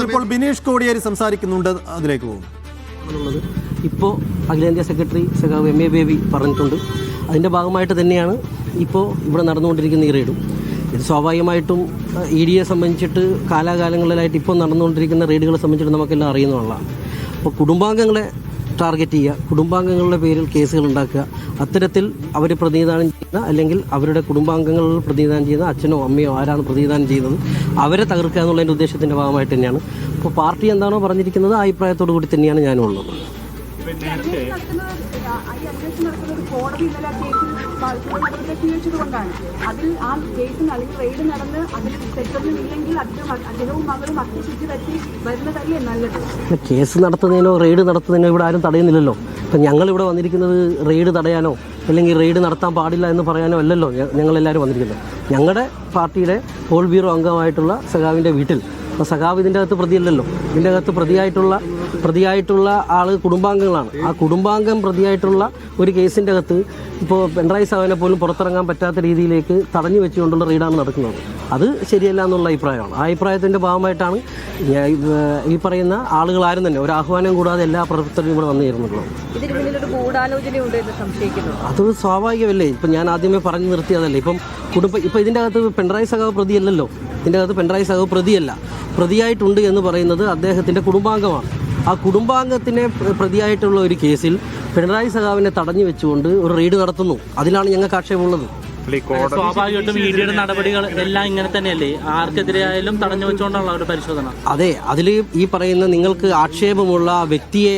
ഇപ്പോൾ ബിനീഷ് കോടിയേരി സംസാരിക്കുന്നുണ്ട്, അതിലേക്ക് പോകും. ഇപ്പോൾ അഖിലേന്ത്യാ സെക്രട്ടറി സഖാവ് MA ബേബി പറഞ്ഞിട്ടുണ്ട്. അതിൻ്റെ ഭാഗമായിട്ട് തന്നെയാണ് ഇപ്പോൾ ഇവിടെ നടന്നുകൊണ്ടിരിക്കുന്ന ഈ റെയ്ഡും. ഇത് സ്വാഭാവികമായിട്ടും ED സംബന്ധിച്ചിട്ട് കാലാകാലങ്ങളിലായിട്ട് ഇപ്പോൾ നടന്നുകൊണ്ടിരിക്കുന്ന റെയ്ഡുകളെ സംബന്ധിച്ചിട്ട് നമുക്കെല്ലാം അറിയുന്നതാണ്. അപ്പോൾ കുടുംബാംഗങ്ങളെ ടാർഗറ്റ് ചെയ്യുക, കുടുംബാംഗങ്ങളുടെ പേരിൽ കേസുകൾ ഉണ്ടാക്കുക, അത്തരത്തിൽ അവർ പ്രതിനിധാനം ചെയ്യുന്ന അല്ലെങ്കിൽ അവരുടെ കുടുംബാംഗങ്ങളിൽ പ്രതിനിധാനം ചെയ്യുന്ന അച്ഛനോ അമ്മയോ ആരാണ് പ്രതിനിധാനം ചെയ്യുന്നത് അവരെ തകർക്കുക എന്നുള്ളതിൻ്റെ ഉദ്ദേശത്തിൻ്റെ ഭാഗമായിട്ട് തന്നെയാണ്. അപ്പോൾ പാർട്ടി എന്താണോ പറഞ്ഞിരിക്കുന്നത് ആ അഭിപ്രായത്തോടു കൂടി തന്നെയാണ് ഞാനും ഉള്ളത്. കോടതി ഇന്നലെ സ്വീകരിച്ചതുകൊണ്ടാണ് അതിൽ ആ കേസിന് അല്ലെങ്കിൽ റെയ്ഡ് നടന്ന് അതിൽ തെറ്റൊന്നുമില്ലെങ്കിൽ അദ്ദേഹവും മകളും അത്യശുദ്ധി പറ്റി വരുന്നതല്ലേ നല്ലത്. കേസ് നടത്തുന്നതിനോ റെയ്ഡ് നടത്തുന്നതിനോ ഇവിടെ ആരും തടയുന്നില്ലല്ലോ. ഇപ്പം ഞങ്ങളിവിടെ വന്നിരിക്കുന്നത് റെയ്ഡ് തടയാനോ അല്ലെങ്കിൽ റെയ്ഡ് നടത്താൻ പാടില്ല എന്ന് പറയാനോ അല്ലല്ലോ ഞങ്ങളെല്ലാവരും വന്നിരിക്കുന്നത്. ഞങ്ങളുടെ പാർട്ടിയുടെ പോൾ ബ്യൂറോ അംഗമായിട്ടുള്ള സഖാവിൻ്റെ വീട്ടിൽ, അപ്പോൾ സഖാവ് ഇതിൻ്റെ അകത്ത് പ്രതിയല്ലല്ലോ, ഇതിൻ്റെ അകത്ത് പ്രതിയായിട്ടുള്ള ആൾ കുടുംബാംഗങ്ങളാണ്. ആ കുടുംബാംഗം പ്രതിയായിട്ടുള്ള ഒരു കേസിൻ്റെ അകത്ത് ഇപ്പോൾ പിണറായി സഖാവിനെ പോലും പുറത്തിറങ്ങാൻ പറ്റാത്ത രീതിയിലേക്ക് തടഞ്ഞു വെച്ചുകൊണ്ടുള്ള റെയ്ഡാണ് നടക്കുന്നത്. അത് ശരിയല്ല എന്നുള്ള അഭിപ്രായമാണ്. ആ അഭിപ്രായത്തിൻ്റെ ഭാഗമായിട്ടാണ് ഈ പറയുന്ന ആളുകളാരും തന്നെ ഒരു ആഹ്വാനം കൂടാതെ എല്ലാ പ്രവർത്തകരും ഇവിടെ വന്നു ചേർന്നുള്ളൂ. അത് സ്വാഭാവികമല്ലേ. ഇപ്പം ഞാൻ ആദ്യമേ പറഞ്ഞു നിർത്തിയതല്ലേ. ഇപ്പം ഇതിൻ്റെ അകത്ത് പിണറായി സഖാവ് പ്രതിയല്ലല്ലോ. ഇതിൻ്റെ അകത്ത് പിണറായി സഖാവ് പ്രതിയായിട്ടുണ്ട് എന്ന് പറയുന്നത് അദ്ദേഹത്തിൻ്റെ കുടുംബാംഗമാണ്. ആ കുടുംബാംഗത്തിനെ പ്രതിയായിട്ടുള്ള ഒരു കേസിൽ പിണറായി സഖാവിനെ തടഞ്ഞു വെച്ചുകൊണ്ട് ഒരു റെയ്ഡ് നടത്തുന്നു. അതിലാണ് ഞങ്ങൾക്ക് ആക്ഷേപമുള്ളത്. സ്വാഭാവികമായിട്ടും EDയുടെ നടപടികൾ എല്ലാം ഇങ്ങനെ തന്നെയല്ലേ, ആർക്കെതിരെ ആയാലും തടഞ്ഞു വെച്ചുകൊണ്ടുള്ള ഒരു പരിശോധന. അതെ, അതിൽ ഈ പറയുന്ന നിങ്ങൾക്ക് ആക്ഷേപമുള്ള വ്യക്തിയെ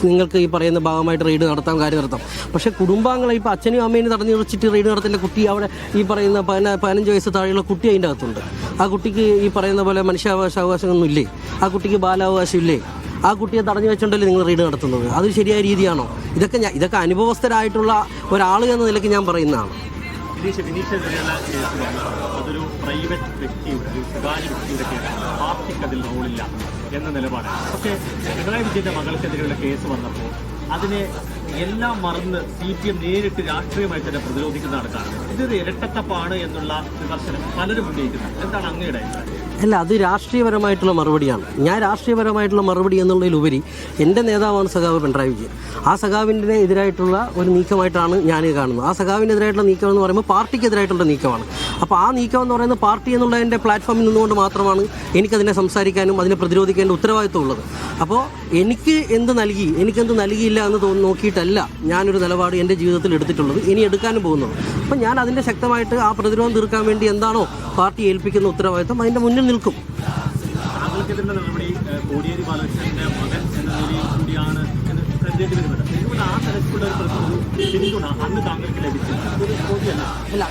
നിങ്ങൾക്ക് ഈ പറയുന്ന ഭാഗമായിട്ട് റെയ്ഡ് നടത്താൻ കാര്യം നടത്താം. പക്ഷേ കുടുംബാംഗങ്ങളെ ഇപ്പോൾ അച്ഛനും അമ്മേനും തടഞ്ഞു വെച്ചിട്ട് റെയ്ഡ് നടത്തേണ്ട കുട്ടി അവിടെ ഈ പറയുന്ന 15 വയസ്സ് താഴെയുള്ള കുട്ടി അതിൻ്റെ അകത്തുണ്ട്. ആ കുട്ടിക്ക് ഈ പറയുന്ന പോലെ മനുഷ്യാവകാശമൊന്നും ഇല്ലേ? ആ കുട്ടിക്ക് ബാലാവകാശം ഇല്ലേ? ആ കുട്ടിയെ തടഞ്ഞു വെച്ചുകൊണ്ടല്ലേ നിങ്ങൾ റെയ്ഡ് നടത്തുന്നത്? അത് ശരിയായ രീതിയാണോ? ഇതൊക്കെ അനുഭവസ്ഥരായിട്ടുള്ള ഒരാൾ എന്ന നിലയ്ക്ക് ഞാൻ പറയുന്നതാണ്. അതൊരു പ്രൈവറ്റ് വ്യക്തിയുടെ, ഒരു സ്വകാര്യ വ്യക്തിയുടെ കേസാണ്, പാർട്ടിക്ക് അതിൽ റോളില്ല എന്ന നിലപാടാണ്. പക്ഷേ പിണറായി വിജയന്റെ മകൾക്കെതിരെയുള്ള കേസ് വന്നപ്പോൾ അതിനെ എല്ലാം മറന്ന് CPM നേരിട്ട് രാഷ്ട്രീയമായി തന്നെ പ്രതിരോധിക്കുന്നതാണ് കാണുന്നത്. ഇതൊരു ഇരട്ടത്തപ്പാണ് എന്നുള്ള വിമർശനം പലരും ഉന്നയിക്കുന്നുണ്ട്. എന്താണ് അങ്ങയുടെ അഭിപ്രായം? അല്ല, അത് രാഷ്ട്രീയപരമായിട്ടുള്ള മറുപടിയാണ്. ഞാൻ രാഷ്ട്രീയപരമായിട്ടുള്ള മറുപടി എന്നുള്ളതിലുപരി എൻ്റെ നേതാവാണ് സഖാവ് പിണറായി വിജയൻ. ആ സഖാവിൻ്റെ എതിരായിട്ടുള്ള ഒരു നീക്കമായിട്ടാണ് ഞാൻ കാണുന്നത്. ആ സഖാവിനെതിരായിട്ടുള്ള നീക്കം എന്ന് പറയുമ്പോൾ പാർട്ടിക്കെതിരായിട്ടുള്ള നീക്കമാണ്. അപ്പോൾ ആ നീക്കം എന്ന് പറയുന്നത് പാർട്ടി എന്നുള്ളതിൻ്റെ പ്ലാറ്റ്ഫോമിൽ നിന്നുകൊണ്ട് മാത്രമാണ് എനിക്കതിനെ സംസാരിക്കാനും അതിനെ പ്രതിരോധിക്കേണ്ട ഉത്തരവാദിത്വം ഉള്ളത്. അപ്പോൾ എനിക്കെന്ത് നൽകിയില്ല എന്ന് നോക്കിയിട്ടല്ല ഞാനൊരു നിലപാട് എൻ്റെ ജീവിതത്തിൽ എടുത്തിട്ടുള്ളത്, ഇനി എടുക്കാനും പോകുന്നത്. അപ്പം ഞാൻ അതിൻ്റെ ശക്തമായിട്ട് ആ പ്രതിരോധം തീർക്കാൻ വേണ്ടി എന്താണോ പാർട്ടി ഏൽപ്പിക്കുന്ന ഉത്തരവാദിത്വം അതിൻ്റെ മുന്നിൽ നിൽക്കും. താങ്കൾക്കെതിരെ നടപടി കോടിയേരി ബാലകൃഷ്ണന്റെ മകൻ എന്ന നിലയിൽ കൂടിയാണ് എന്ന് കരുതേണ്ടി വരുന്നത്. ആ തരത്തിലുള്ള ഒരു പിന്തുണ അന്ന് താങ്കൾക്ക് ലഭിച്ചത് ഒരു ചോദ്യമല്ല.